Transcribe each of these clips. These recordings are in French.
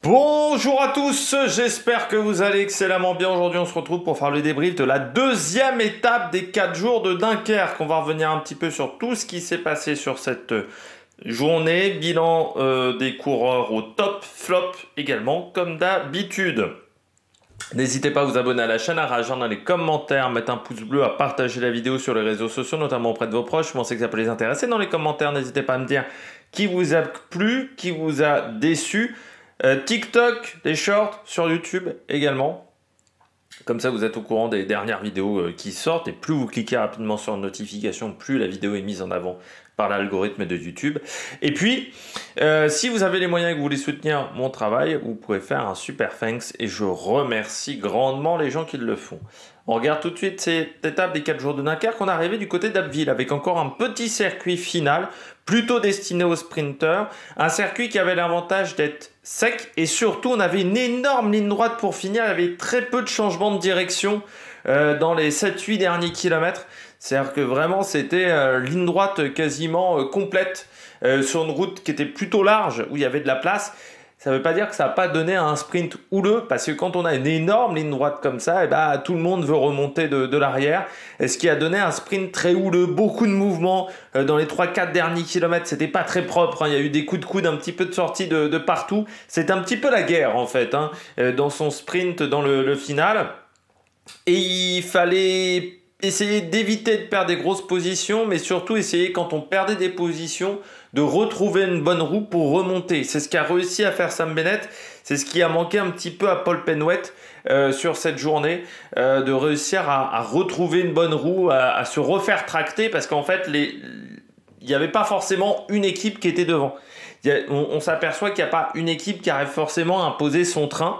Bonjour à tous, j'espère que vous allez excellemment bien. Aujourd'hui on se retrouve pour faire le débrief de la deuxième étape des 4 jours de Dunkerque. On va revenir un petit peu sur tout ce qui s'est passé sur cette journée, bilan des coureurs au top, flop également comme d'habitude. N'hésitez pas à vous abonner à la chaîne, à réagir dans les commentaires, mettre un pouce bleu, à partager la vidéo sur les réseaux sociaux, notamment auprès de vos proches. Je pensais que ça peut les intéresser. Dans les commentaires, n'hésitez pas à me dire qui vous a plu, qui vous a déçu. TikTok, des shorts sur YouTube également. Comme ça, vous êtes au courant des dernières vidéos qui sortent. Et plus vous cliquez rapidement sur une notification, plus la vidéo est mise en avant par l'algorithme de YouTube. Et puis, si vous avez les moyens et que vous voulez soutenir mon travail, vous pouvez faire un super thanks. Et je remercie grandement les gens qui le font. On regarde tout de suite cette étape des 4 jours de Dunkerque. On est arrivé du côté d'Abbeville avec encore un petit circuit final, plutôt destiné aux sprinteurs. Un circuit qui avait l'avantage d'être sec et surtout on avait une énorme ligne droite pour finir. Il y avait très peu de changements de direction dans les 7-8 derniers kilomètres. C'est-à-dire que vraiment c'était ligne droite quasiment complète sur une route qui était plutôt large où il y avait de la place. Ça ne veut pas dire que ça n'a pas donné un sprint houleux, parce que quand on a une énorme ligne droite comme ça, et ben, tout le monde veut remonter de l'arrière. Et ce qui a donné un sprint très houleux, beaucoup de mouvements dans les 3-4 derniers kilomètres. C'était pas très propre, hein. Il y a eu des coups de coude, un petit peu de sortie de partout. C'est un petit peu la guerre en fait, hein, dans son sprint, dans le final. Et il fallait essayer d'éviter de perdre des grosses positions, mais surtout essayer, quand on perdait des positions, de retrouver une bonne roue pour remonter. C'est ce qu'a réussi à faire Sam Bennett, c'est ce qui a manqué un petit peu à Paul Penwet sur cette journée, de réussir à retrouver une bonne roue, à se refaire tracter, parce qu'en fait, il n'y avait pas forcément une équipe qui était devant. On s'aperçoit qu'il n'y a pas une équipe qui arrive forcément à imposer son train.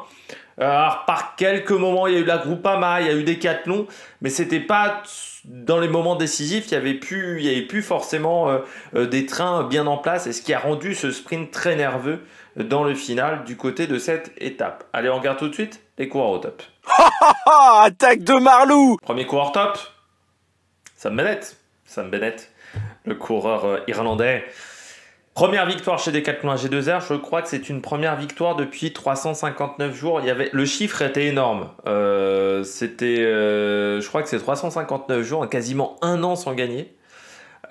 Alors par quelques moments il y a eu la Groupama, il y a eu des Decathlon, mais c'était pas dans les moments décisifs, il y avait plus forcément des trains bien en place, et ce qui a rendu ce sprint très nerveux dans le final du côté de cette étape. Allez, on regarde tout de suite les coureurs au top. Attaque de Marlou. Premier coureur top, Sam Bennett, le coureur irlandais. Première victoire chez Decathlon G2R, je crois que c'est une première victoire depuis 359 jours. Le chiffre était énorme. Je crois que c'est 359 jours, quasiment un an sans gagner.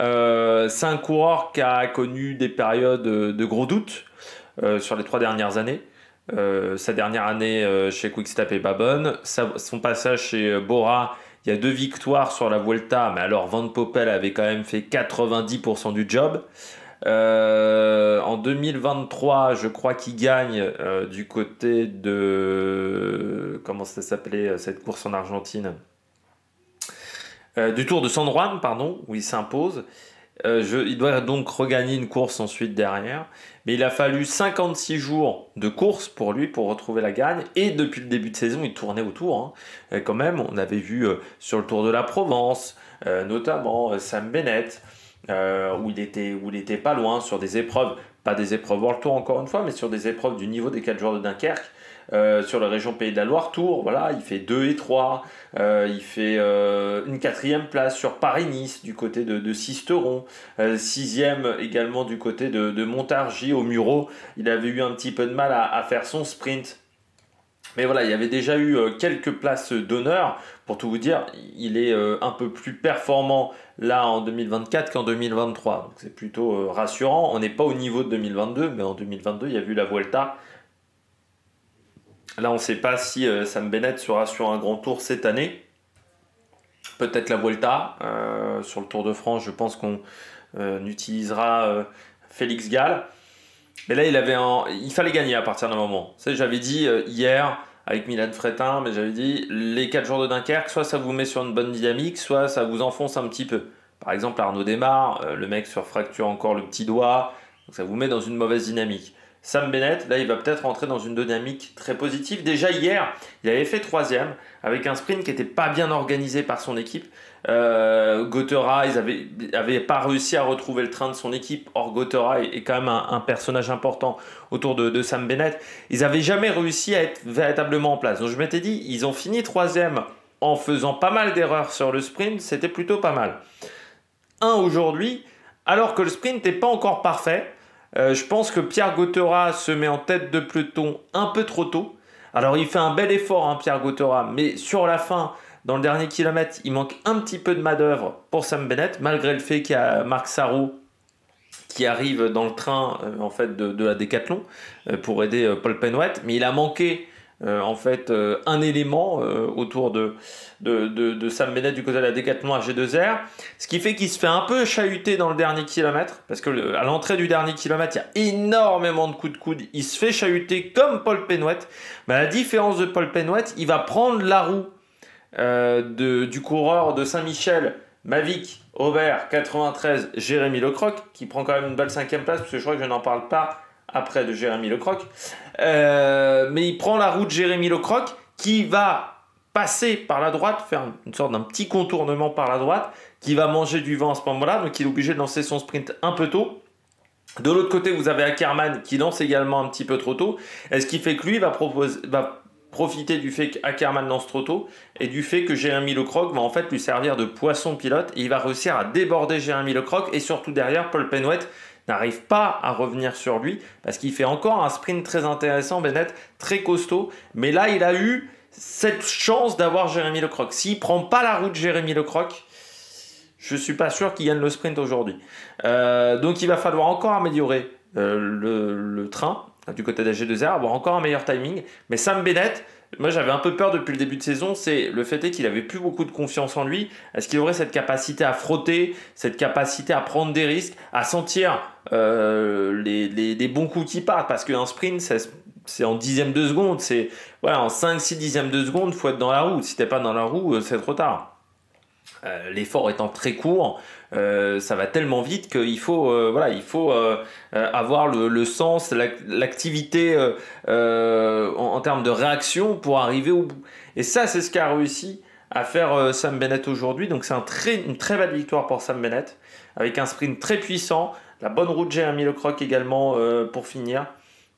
C'est un coureur qui a connu des périodes de gros doutes sur les 3 dernières années. Sa dernière année chez Quick-Step est pas bonne. Son passage chez Bora, il y a 2 victoires sur la Vuelta, mais alors Van Poppel avait quand même fait 90% du job. En 2023, je crois qu'il gagne du côté de... Comment ça s'appelait cette course en Argentine, du Tour de San Juan, pardon, où il s'impose. Il doit donc regagner une course ensuite derrière. Mais il a fallu 56 jours de course pour lui pour retrouver la gagne. Et depuis le début de saison, il tournait autour. Hein. Quand même, on avait vu sur le Tour de la Provence, notamment Sam Bennett, où il était pas loin sur des épreuves, pas des épreuves World Tour encore une fois, mais sur des épreuves du niveau des 4 jours de Dunkerque, sur la région Pays de la Loire Tour, voilà, il fait 2 et 3, il fait une 4e place sur Paris-Nice du côté de Sisteron, 6e également du côté de Montargis au Muro. Il avait eu un petit peu de mal à faire son sprint. Mais voilà, il y avait déjà eu quelques places d'honneur. Pour tout vous dire, il est un peu plus performant là en 2024 qu'en 2023. Donc c'est plutôt rassurant. On n'est pas au niveau de 2022, mais en 2022, il y a eu la Vuelta. Là, on ne sait pas si Sam Bennett sera sur un grand tour cette année. Peut-être la Vuelta. Sur le Tour de France, je pense qu'on utilisera Félix Gall. Mais là, il fallait gagner à partir d'un moment. Tu sais, j'avais dit hier avec Milan Fretin, mais j'avais dit les 4 jours de Dunkerque, soit ça vous met sur une bonne dynamique, soit ça vous enfonce un petit peu. Par exemple, Arnaud Démare, le mec se fracture encore le petit doigt, donc ça vous met dans une mauvaise dynamique. Sam Bennett, là, il va peut-être rentrer dans une dynamique très positive. Déjà hier, il avait fait 3e avec un sprint qui n'était pas bien organisé par son équipe. Gotera, ils avaient pas réussi à retrouver le train de son équipe. Or, Gotera est quand même un personnage important autour de Sam Bennett. Ils n'avaient jamais réussi à être véritablement en place. Donc, je m'étais dit, ils ont fini 3e en faisant pas mal d'erreurs sur le sprint. C'était plutôt pas mal. Aujourd'hui, alors que le sprint n'est pas encore parfait, Je pense que Pierre Gauthera se met en tête de peloton un peu trop tôt. Alors il fait un bel effort, hein, Pierre Gauthera, mais sur la fin, dans le dernier kilomètre, il manque un petit peu de main-d'œuvre pour Sam Bennett, malgré le fait qu'il y a Marc Sarrault qui arrive dans le train en fait de la Décathlon pour aider Paul Penwet, mais il a manqué en fait un élément autour de Sam Bennett du côté de la Décathlon à G2R, ce qui fait qu'il se fait un peu chahuter dans le dernier kilomètre, parce que à l'entrée du dernier kilomètre, il y a énormément de coups de coude, il se fait chahuter comme Paul Penwet, mais à la différence de Paul Penwet, il va prendre la roue du coureur de Saint-Michel, Mavic Aubert 93, Jérémy Lecroc, qui prend quand même une belle 5e place, parce que je crois que je n'en parle pas après de Jérémy Lecroc. Mais il prend la roue de Jérémy Lecroc, qui va passer par la droite, faire une sorte d'un petit contournement par la droite, qui va manger du vent à ce moment-là, donc il est obligé de lancer son sprint un peu tôt. De l'autre côté, vous avez Ackermann qui lance également un petit peu trop tôt, et ce qui fait que lui va profiter du fait qu'Ackermann lance trop tôt et du fait que Jérémy Lecroc va en fait lui servir de poisson pilote et il va réussir à déborder Jérémy Lecroc, et surtout derrière, Paul Penwet n'arrive pas à revenir sur lui parce qu'il fait encore un sprint très intéressant, Bennett, très costaud, mais là il a eu cette chance d'avoir Jérémy Lecroc. S'il prend pas la route de Jérémy Lecroc, je suis pas sûr qu'il gagne le sprint aujourd'hui. Donc il va falloir encore améliorer le train du côté de la G2R, avoir encore un meilleur timing. Mais Sam Bennett, moi j'avais un peu peur depuis le début de saison, c'est le fait est qu'il avait plus beaucoup de confiance en lui. Est-ce qu'il aurait cette capacité à frotter, cette capacité à prendre des risques, à sentir les bons coups qui partent? Parce qu'un sprint, c'est en dixième de seconde, c'est en 5-6 dixièmes de seconde, il faut être dans la roue. Si t'es pas dans la roue, c'est trop tard. L'effort étant très court, ça va tellement vite qu'il faut, avoir le sens, l'activité en termes de réaction pour arriver au bout. Et ça, c'est ce qu'a réussi à faire Sam Bennett aujourd'hui. Donc c'est une très belle victoire pour Sam Bennett, avec un sprint très puissant, la bonne route de Jérémy Lecroc également pour finir.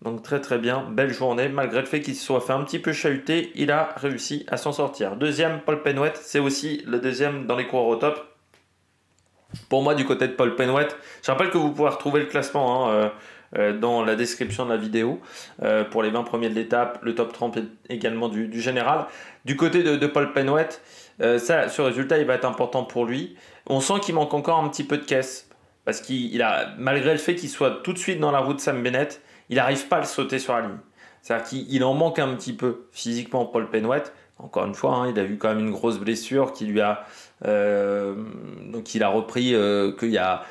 Donc très très bien, belle journée, malgré le fait qu'il se soit fait un petit peu chahuter, il a réussi à s'en sortir. Deuxième, Paul Penwet, c'est aussi le deuxième dans les coureurs au top. Pour moi, du côté de Paul Penwet, je rappelle que vous pouvez retrouver le classement dans la description de la vidéo pour les 20 premiers de l'étape, le top 30 également du général. Du côté de Paul Penwet, ce résultat il va être important pour lui. On sent qu'il manque encore un petit peu de caisse, parce qu'il a, malgré le fait qu'il soit tout de suite dans la roue de Sam Bennett, il n'arrive pas à le sauter sur la ligne. C'est-à-dire qu'il en manque un petit peu physiquement, Paul Penwet. Encore une fois, il a eu quand même une grosse blessure qui lui a... donc il a repris qu'il y a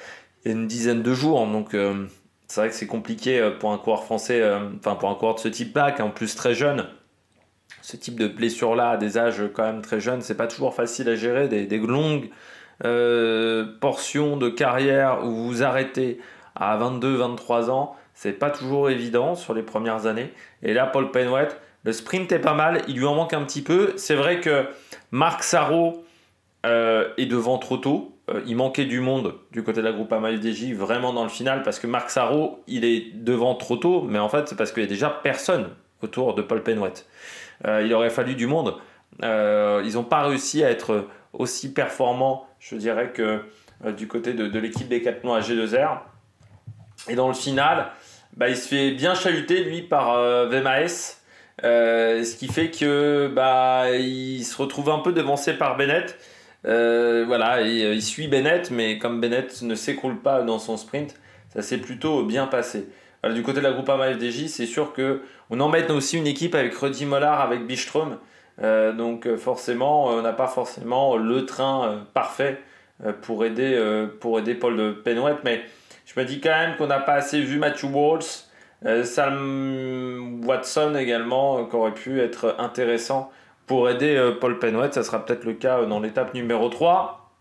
une dizaine de jours. Donc c'est vrai que c'est compliqué pour un coureur français, pour un coureur de ce type-là, qui est en plus très jeune. Ce type de blessure-là, à des âges quand même très jeunes, c'est pas toujours facile à gérer. Des longues portions de carrière où vous vous arrêtez à 22-23 ans, c'est pas toujours évident sur les premières années. Et là, Paul Penwet, le sprint est pas mal, il lui en manque un petit peu. C'est vrai que Marc Sarrault est devant trop tôt. Il manquait du monde du côté de la Groupama FDJ vraiment dans le final, parce que Marc Sarrault, il est devant trop tôt, mais en fait c'est parce qu'il y a déjà personne autour de Paul Penwet. Il aurait fallu du monde. Ils n'ont pas réussi à être aussi performants, je dirais, que du côté de l'équipe Décathlon à G2R. Et dans le final, il se fait bien chahuter lui par VMAS, ce qui fait que il se retrouve un peu devancé par Bennett. Il suit Bennett, mais comme Bennett ne s'écroule pas dans son sprint, ça s'est plutôt bien passé. Alors, du côté de la Groupama FDJ, c'est sûr qu'on embête aussi une équipe avec Rudy Mollard, avec Byström. Donc forcément, on n'a pas forcément le train parfait pour aider Paul Penwet, mais je me dis quand même qu'on n'a pas assez vu Matthew Walsh, Sam Watson également, qui aurait pu être intéressant pour aider Paul Penwet. Ça sera peut-être le cas dans l'étape numéro 3.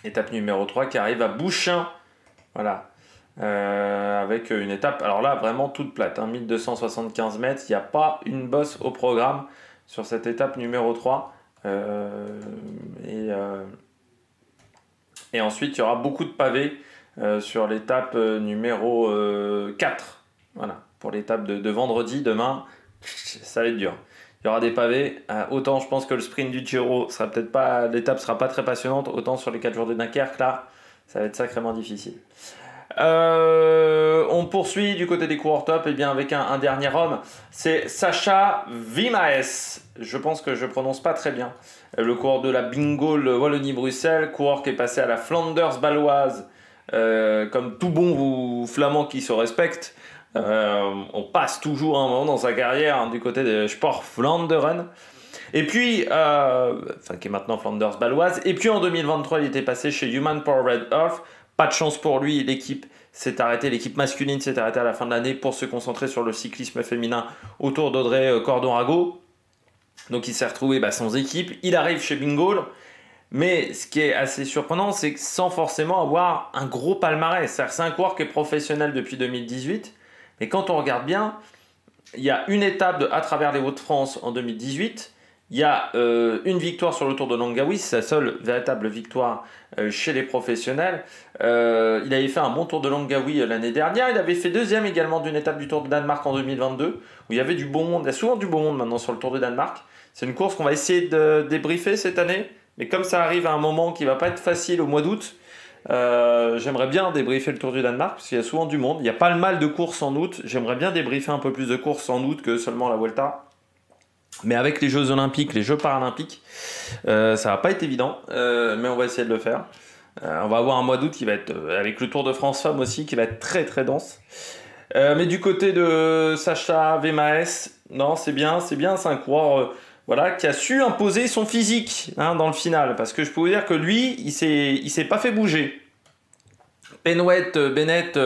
Étape numéro 3 qui arrive à Bouchain. Voilà. Avec une étape, alors là, vraiment toute plate. 1275 mètres. Il n'y a pas une bosse au programme sur cette étape numéro 3. Et ensuite, il y aura beaucoup de pavés sur l'étape numéro 4. Voilà. Pour l'étape de vendredi, demain, ça va être dur. Il y aura des pavés. Autant je pense que le sprint du Giro l'étape sera pas très passionnante, autant sur les 4 jours de Dunkerque, là, ça va être sacrément difficile. On poursuit du côté des coureurs top et bien avec un dernier homme, c'est Sacha Wimaes. Je pense que je prononce pas très bien. Le coureur de la Bingo Wallonie-Bruxelles, coureur qui est passé à la Flanders baloise, comme tout bon flamand qui se respecte. On passe toujours un moment dans sa carrière du côté de Sport Vlaanderen. Et puis, qui est maintenant Flanders baloise. Et puis en 2023, il était passé chez Human Powered Earth. Pas de chance pour lui, l'équipe s'est arrêtée, l'équipe masculine s'est arrêtée à la fin de l'année pour se concentrer sur le cyclisme féminin autour d'Audrey Cordon-Rago. Donc il s'est retrouvé sans équipe. Il arrive chez Bingoal. Mais ce qui est assez surprenant, c'est que sans forcément avoir un gros palmarès. C'est un coureur qui est professionnel depuis 2018. Mais quand on regarde bien, il y a une étape à travers les Hauts-de-France en 2018. Il y a une victoire sur le Tour de Langawi, c'est sa seule véritable victoire chez les professionnels. Il avait fait un bon Tour de Langawi l'année dernière. Il avait fait deuxième également d'une étape du Tour de Danemark en 2022, où il y avait du bon monde. Il y a souvent du bon monde maintenant sur le Tour de Danemark. C'est une course qu'on va essayer de débriefer cette année. Mais comme ça arrive à un moment qui ne va pas être facile au mois d'août, j'aimerais bien débriefer le Tour du Danemark, parce qu'il y a souvent du monde. Il n'y a pas le mal de courses en août. J'aimerais bien débriefer un peu plus de courses en août que seulement la Vuelta. Mais avec les Jeux Olympiques, les Jeux Paralympiques, ça va pas être évident, mais on va essayer de le faire. On va avoir un mois d'août qui va être, avec le Tour de France Femmes aussi, qui va être très très dense. Mais du côté de Sacha Wimaes, non, c'est bien, c'est un coureur qui a su imposer son physique dans le final. Parce que je peux vous dire que lui, il s'est pas fait bouger. Penwet, Bennett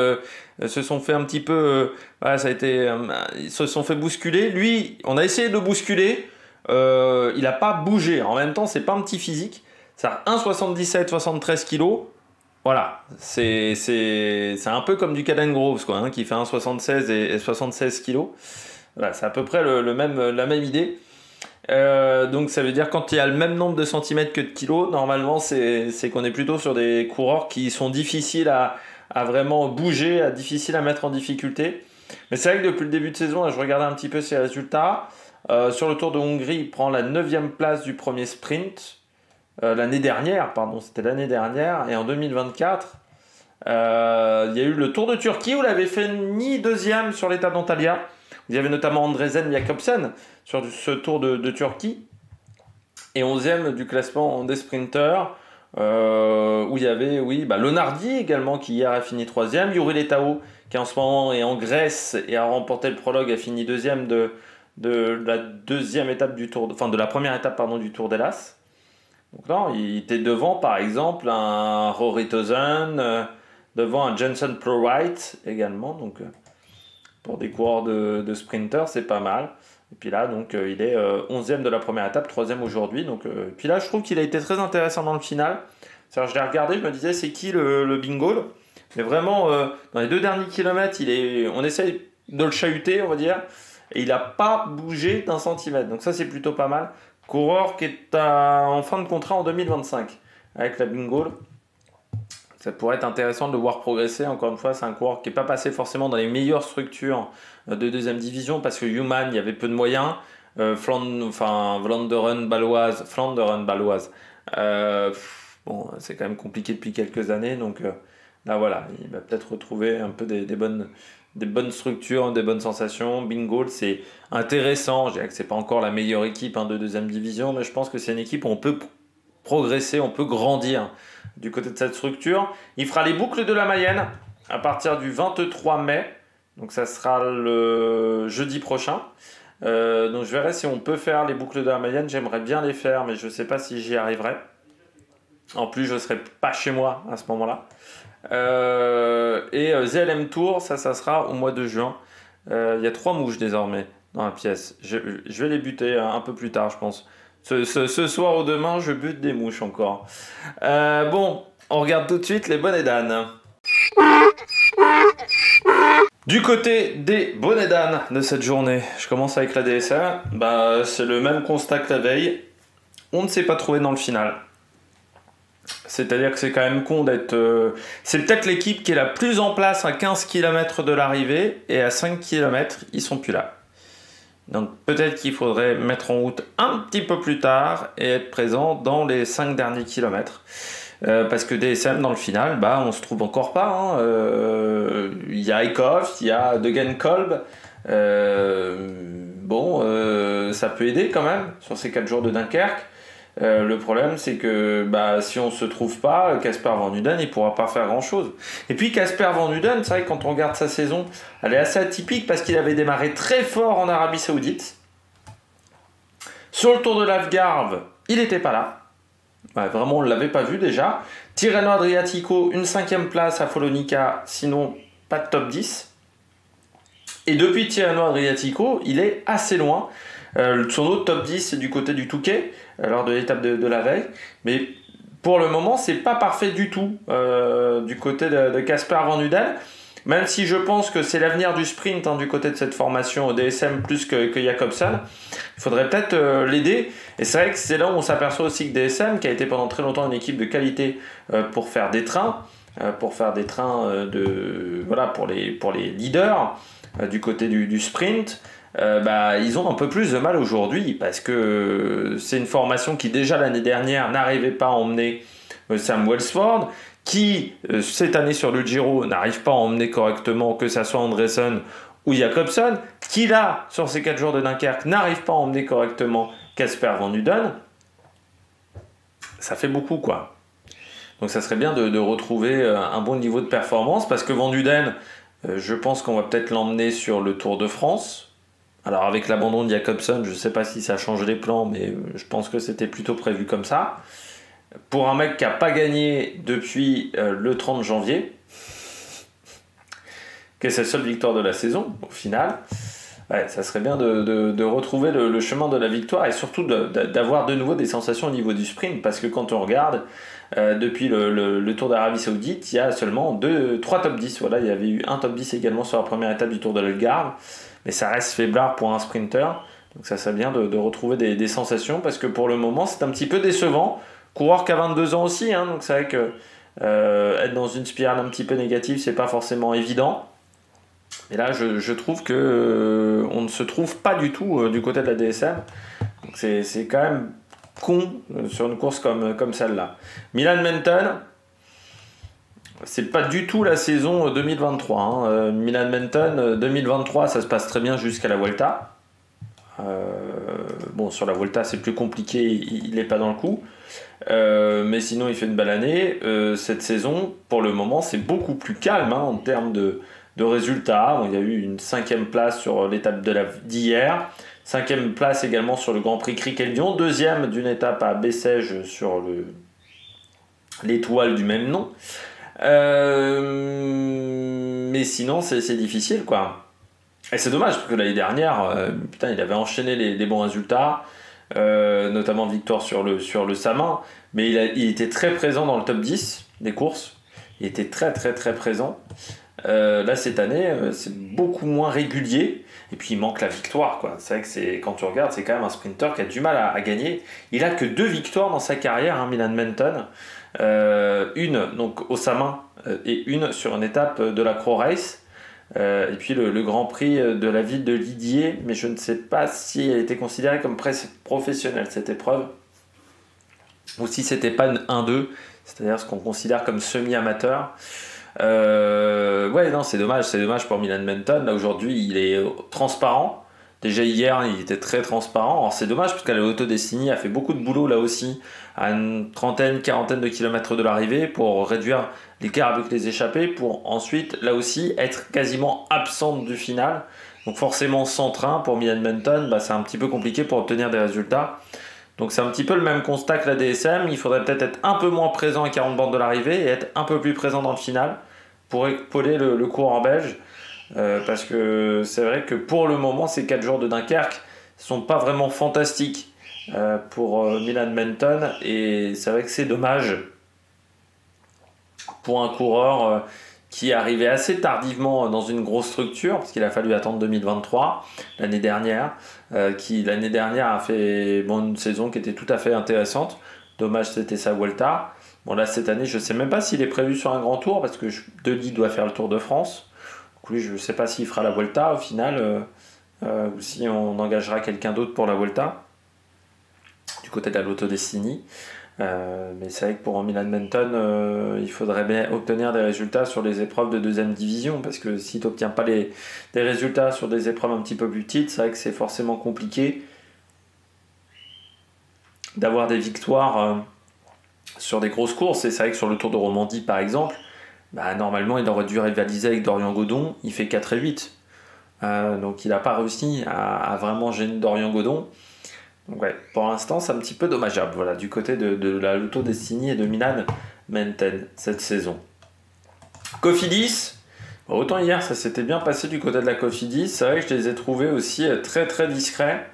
se sont fait un petit peu... ils se sont fait bousculer. Lui, on a essayé de le bousculer. Il n'a pas bougé. En même temps, c'est pas un petit physique. C'est 1,77, 73 kg. Voilà. C'est un peu comme du Caden Groves, qui fait 1,76 et 76 kg. Voilà, c'est à peu près la même idée. Donc ça veut dire quand il y a le même nombre de centimètres que de kilos, normalement c'est qu'on est plutôt sur des coureurs qui sont difficiles à vraiment bouger, difficiles à mettre en difficulté. Mais c'est vrai que depuis le début de saison, là, je regardais un petit peu ses résultats. Sur le Tour de Hongrie, il prend la 9e place du premier sprint. C'était l'année dernière. Et en 2024, il y a eu le Tour de Turquie où il avait fait ni deuxième sur l'étape d'Antalya. Il y avait notamment Andresen Jakobsen sur ce Tour de Turquie. Et 11e du classement des sprinters, où il y avait Lonardi également qui hier a fini 3e. Yuri Letao qui en ce moment est en Grèce et a remporté le prologue, a fini 2e de la deuxième étape du Tour, de la première étape du Tour d'Hellas. Donc là, il était devant par exemple un Rory Tozen, devant un Jenson Plowright également. Donc pour des coureurs de sprinters, c'est pas mal. Et puis là, donc, il est 11e de la première étape, 3e aujourd'hui. Donc, puis là, je trouve qu'il a été très intéressant dans le final. Je l'ai regardé, je me disais, c'est qui le Bingoal? Mais vraiment, dans les 2 derniers kilomètres, on essaye de le chahuter, on va dire. Et il n'a pas bougé d'un centimètre. Donc ça, c'est plutôt pas mal. Coureur qui est en fin de contrat en 2025 avec la Bingoal. Ça pourrait être intéressant de le voir progresser. Encore une fois, c'est un coureur qui n'est pas passé forcément dans les meilleures structures de deuxième division parce que Human, il y avait peu de moyens. Vlaanderen baloise. C'est quand même compliqué depuis quelques années. Donc là, voilà, il va peut-être retrouver un peu des bonnes structures, des bonnes sensations. Bingoal, c'est intéressant. Je dirais que ce n'est pas encore la meilleure équipe de deuxième division, mais je pense que c'est une équipe où on peut progresser, on peut grandir du côté de cette structure. Il fera les boucles de la Mayenne à partir du 23 mai. Donc ça sera le jeudi prochain. Donc je verrai si on peut faire les boucles de la Mayenne. J'aimerais bien les faire, mais je ne sais pas si j'y arriverai. En plus, je ne serai pas chez moi à ce moment-là. Et ZLM Tour, ça sera au mois de juin. Il y a 3 mouches désormais dans la pièce. Je vais les buter un peu plus tard, je pense. Ce soir ou demain, je bute des mouches encore. On regarde tout de suite les bonnets d'âne. Du côté des bonnets d'âne de cette journée, je commence avec la DSA. C'est le même constat que la veille. On ne s'est pas trouvé dans le final. C'est-à-dire que c'est quand même con d'être... C'est peut-être l'équipe qui est la plus en place à 15 km de l'arrivée et à 5 km, ils sont plus là. Donc peut-être qu'il faudrait mettre en route un petit peu plus tard et être présent dans les 5 derniers kilomètres. parce que DSM dans le final, on se trouve encore pas. Hein. Il y a Eekhoff, il y a Degenkolb. Ça peut aider quand même sur ces 4 jours de Dunkerque. Le problème, c'est que si on se trouve pas, Casper Van Uden, il pourra pas faire grand chose. Et puis Casper Van Uden, c'est vrai que quand on regarde sa saison, elle est assez atypique parce qu'il avait démarré très fort en Arabie Saoudite. Sur le Tour de l'Algarve, il n'était pas là. Vraiment, on ne l'avait pas vu déjà. Tirreno Adriatico, une 5e place à Follonica, sinon pas de top 10. Et depuis Tirreno Adriatico, il est assez loin. Son autre top 10, c'est du côté du Touquet, lors de l'étape de la veille. Mais pour le moment, c'est pas parfait du tout du côté de Casper Van Uden. Même si je pense que c'est l'avenir du sprint du côté de cette formation DSM plus que Jacobsen, il faudrait peut-être l'aider. Et c'est vrai que c'est là où on s'aperçoit aussi que DSM, qui a été pendant très longtemps une équipe de qualité pour faire des trains, pour les leaders du côté du sprint, ils ont un peu plus de mal aujourd'hui parce que c'est une formation qui déjà l'année dernière n'arrivait pas à emmener Sam Welsford, qui cette année sur le Giro n'arrive pas à emmener correctement, que ça soit Andresen ou Jacobsen, qui là sur ces 4 jours de Dunkerque n'arrive pas à emmener correctement Casper Van Uden. Ça fait beaucoup quoi. Donc ça serait bien de retrouver un bon niveau de performance parce que Van Uden, je pense qu'on va peut-être l'emmener sur le Tour de France. Alors avec l'abandon de Jacobsen, je ne sais pas si ça change les plans, mais je pense que c'était plutôt prévu comme ça. Pour un mec qui n'a pas gagné depuis le 30 janvier, qui est sa seule victoire de la saison, au final, ça serait bien de retrouver le chemin de la victoire et surtout d'avoir de nouveau des sensations au niveau du sprint, parce que quand on regarde, depuis le Tour d'Arabie Saoudite, il y a seulement 3 top 10. Voilà, il y avait eu un top 10 également sur la première étape du Tour de l'Algarve, mais ça reste faiblard pour un sprinter, donc ça serait bien de retrouver des sensations, parce que pour le moment, c'est un petit peu décevant. Coureur qui a 22 ans aussi, donc c'est vrai que être dans une spirale un petit peu négative, c'est pas forcément évident. Et là, je trouve que on ne se trouve pas du tout du côté de la DSM. Donc c'est quand même con sur une course comme celle-là. Milan Menton, c'est pas du tout la saison 2023. Milan Menton 2023, ça se passe très bien jusqu'à la Vuelta. Sur la Vuelta, c'est plus compliqué, il n'est pas dans le coup. Mais sinon il fait une belle année. Cette saison pour le moment c'est beaucoup plus calme en termes de résultats. Il y a eu une 5e place sur l'étape d'hier, 5e place également sur le Grand Prix Criquet-Lyon, 2e d'une étape à Bessèges sur l'étoile du même nom. Mais sinon c'est difficile quoi. Et c'est dommage parce que l'année dernière il avait enchaîné les bons résultats. Notamment victoire sur le Samin, mais il était très présent dans le top 10 des courses, il était très très très présent. Là cette année c'est beaucoup moins régulier et puis il manque la victoire quoi. C'est vrai que quand tu regardes, c'est quand même un sprinter qui a du mal à gagner. Il a que 2 victoires dans sa carrière, Milan Menton, une donc au Samin et une sur une étape de la Croix Race. Et puis le Grand Prix de la ville de Lidier, mais je ne sais pas si elle était considérée comme professionnelle cette épreuve, ou si c'était pas une 1-2, c'est-à-dire ce qu'on considère comme semi-amateur. C'est dommage pour Milan Menton. Là aujourd'hui il est transparent. Déjà hier il était très transparent. Alors c'est dommage parce que la Lotto Destiny a fait beaucoup de boulot là aussi, à une quarantaine de kilomètres de l'arrivée, pour réduire l'écart avec les échappées, pour ensuite là aussi être quasiment absente du final. Donc forcément sans train pour Milan Menton, c'est un petit peu compliqué pour obtenir des résultats. Donc c'est un petit peu le même constat que la DSM. Il faudrait peut-être être un peu moins présent à 40 bornes de l'arrivée et être un peu plus présent dans le final pour épauler le coureur belge. Parce que c'est vrai que pour le moment ces 4 jours de Dunkerque ne sont pas vraiment fantastiques pour Milan Menton, et c'est vrai que c'est dommage pour un coureur qui est arrivé assez tardivement dans une grosse structure, parce qu'il a fallu attendre 2023 l'année dernière, qui l'année dernière a fait une saison qui était tout à fait intéressante. Dommage, c'était sa Vuelta. Bon là cette année je ne sais même pas s'il est prévu sur un grand tour, parce que Dely doit faire le Tour de France. Lui, je ne sais pas s'il fera la Vuelta au final, ou si on engagera quelqu'un d'autre pour la Vuelta, du côté de la Lotto Destiny. Mais c'est vrai que pour Milan Menton, il faudrait bien obtenir des résultats sur les épreuves de deuxième division, parce que si tu n'obtiens pas des résultats sur des épreuves un petit peu plus petites, c'est vrai que c'est forcément compliqué d'avoir des victoires sur des grosses courses. Et c'est vrai que sur le Tour de Romandie, par exemple, normalement, il aurait dû rivaliser avec Dorian Godon, il fait 4 et 8. Donc il n'a pas réussi à vraiment gêner Dorian Godon. Donc ouais, pour l'instant, c'est un petit peu dommageable, voilà, du côté de la Lotto Destiny et de Milan Menten cette saison. Cofidis, autant hier, ça s'était bien passé du côté de la Cofidis. C'est vrai que je les ai trouvés aussi très très discrets.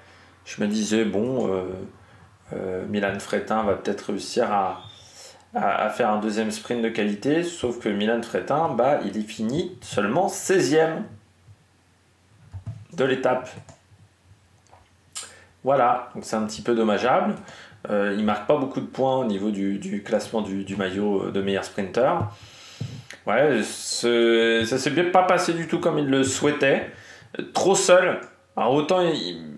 Je me disais, bon, Milan Fretin va peut-être réussir à faire un deuxième sprint de qualité, sauf que Milan Fretin, il est fini seulement 16e de l'étape. Voilà, donc c'est un petit peu dommageable. Il marque pas beaucoup de points au niveau du classement du maillot de meilleur sprinter. Ouais, ça s'est bien pas passé du tout comme il le souhaitait. Trop seul. Alors autant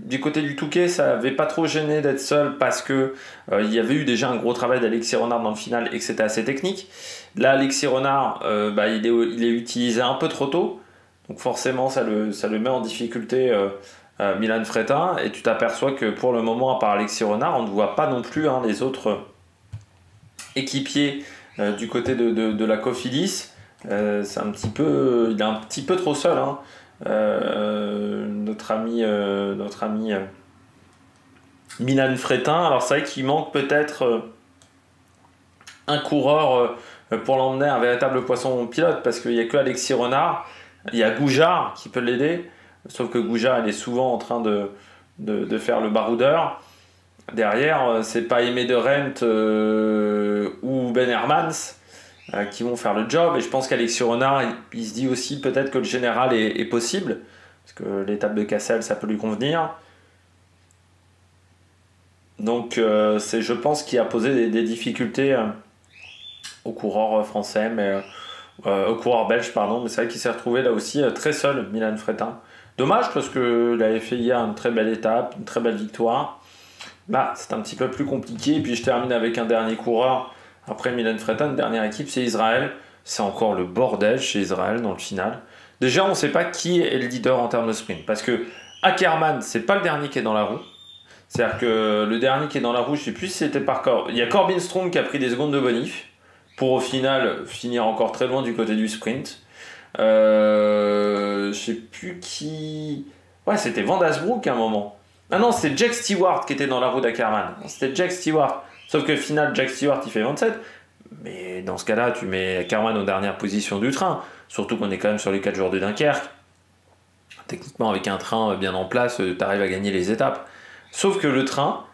du côté du Touquet, ça n'avait pas trop gêné d'être seul parce que il y avait eu déjà un gros travail d'Alexis Renard dans le final et que c'était assez technique. Là, Alexis Renard, il est utilisé un peu trop tôt. Donc forcément, ça le met en difficulté Milan Fretin. Et tu t'aperçois que pour le moment, à part Alexis Renard, on ne voit pas non plus les autres équipiers du côté de la Cofidis. Il est un petit peu trop seul. Notre ami Milan Fretin. Alors c'est vrai qu'il manque peut-être un coureur pour l'emmener, un véritable poisson pilote, parce qu'il n'y a que Alexis Renard. Il y a Goujar qui peut l'aider, sauf que Goujar il est souvent en train de faire le baroudeur. Derrière, c'est pas Aimé de Rent ou Ben Hermans qui vont faire le job. Et je pense qu'Alexis Renard, il se dit aussi peut-être que le général est possible, parce que l'étape de Cassel, ça peut lui convenir. Donc c'est, je pense, qu'il a posé des difficultés aux coureurs français, mais aux coureurs belges, pardon. Mais c'est vrai qu'il s'est retrouvé là aussi très seul, Milan Fretin. Dommage, parce qu'il avait fait hier une très belle étape, une très belle victoire. Là, c'est un petit peu plus compliqué. Et puis je termine avec un dernier coureur. Après Milan Fretin, une dernière équipe, c'est Israël. C'est encore le bordel chez Israël dans le final. Déjà, on ne sait pas qui est le leader en termes de sprint. Parce que Ackermann, c'est pas le dernier qui est dans la roue. C'est-à-dire que le dernier qui est dans la roue, je ne sais plus si c'était par corps. Il y a Corbin Strong qui a pris des secondes de bonif pour au final finir encore très loin du côté du sprint. Je ne sais plus qui. Ouais, c'était Van Asbrook à un moment. Ah non, c'était Jack Stewart qui était dans la roue d'Ackermann. C'était Jack Stewart. Sauf que au final, Jack Stewart, il fait 27. Mais dans ce cas-là, tu mets Ackermann aux dernières positions du train. Surtout qu'on est quand même sur les 4 jours de Dunkerque. Techniquement, avec un train bien en place, tu arrives à gagner les étapes. Sauf que le train,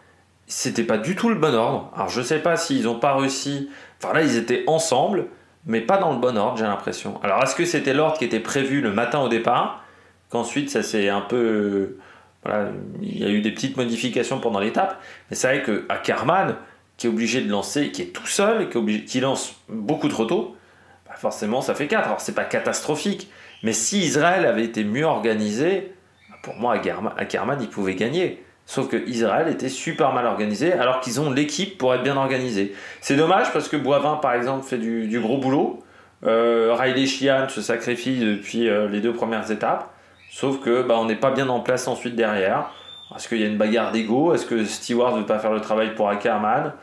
c'était pas du tout le bon ordre. Alors je sais pas s'ils ont pas réussi. Enfin là, ils étaient ensemble, mais pas dans le bon ordre, j'ai l'impression. Alors est-ce que c'était l'ordre qui était prévu le matin au départ, qu'ensuite ça s'est un peu... Voilà, il y a eu des petites modifications pendant l'étape. Mais c'est vrai qu'Ackermann, qui est obligé de lancer, qui est tout seul, qui lance beaucoup trop tôt, forcément ça fait 4. Alors c'est pas catastrophique, mais si Israël avait été mieux organisé, pour moi Ackermann il pouvait gagner. Sauf que Israël était super mal organisé, alors qu'ils ont l'équipe pour être bien organisé. C'est dommage parce que Boivin par exemple fait du gros boulot. Riley Sheehan se sacrifie depuis les 2 premières étapes. Sauf que on n'est pas bien en place ensuite derrière. Est-ce qu'il y a une bagarre d'ego? Est-ce que Stewart ne veut pas faire le travail pour Ackermann?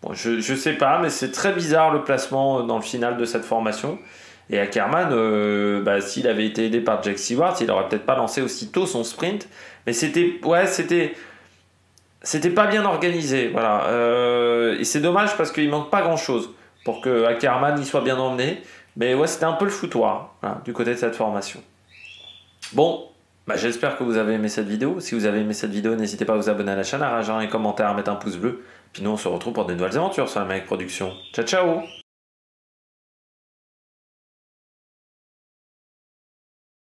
Bon, je sais pas, mais c'est très bizarre le placement dans le final de cette formation. Et Ackermann, s'il avait été aidé par Jack Stewart, il aurait peut-être pas lancé aussitôt son sprint. Mais c'était pas bien organisé. Voilà. Et c'est dommage parce qu'il manque pas grand-chose pour que Ackermann y soit bien emmené. Mais ouais, c'était un peu le foutoir du côté de cette formation. Bon, j'espère que vous avez aimé cette vidéo. Si vous avez aimé cette vidéo, n'hésitez pas à vous abonner à la chaîne, à rager un commentaire, à mettre un pouce bleu. Puis nous, on se retrouve pour de nouvelles aventures sur la Mec Production. Ciao, ciao!